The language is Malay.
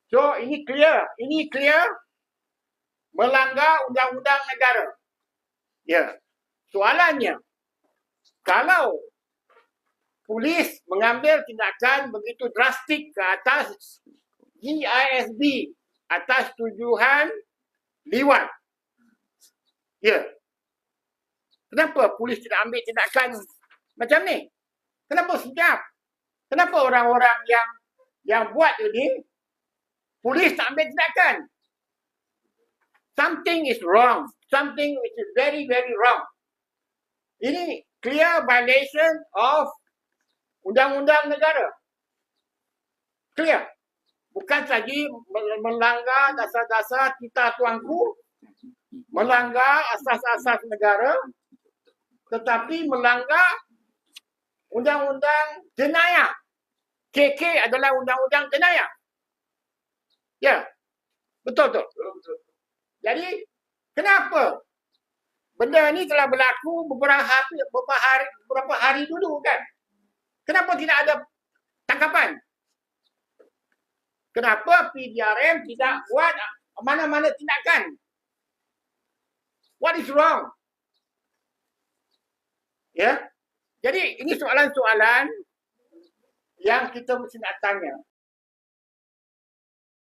So ini clear, melanggar undang-undang negara. Ya. Soalannya, kalau polis mengambil tindakan begitu drastik ke atas GISB atas tuduhan liwat. Ya. Kenapa polis tidak ambil tindakan macam ni? Kenapa sedap? Kenapa orang-orang yang buat ini polis tak ambil tindakan? Something is wrong. Something which is very, very wrong. Ini clear violation of undang-undang negara. Clear. Bukan saja melanggar dasar-dasar kita tuanku, melanggar asas-asas negara, tetapi melanggar undang-undang jenayah. KK adalah undang-undang jenayah. Ya, betul. Jadi, kenapa benda ni telah berlaku beberapa hari dulu kan? Kenapa tidak ada tangkapan? Kenapa PDRM tidak buat mana-mana tindakan? What is wrong? Ya. Jadi ini soalan-soalan yang kita mesti nak tanya.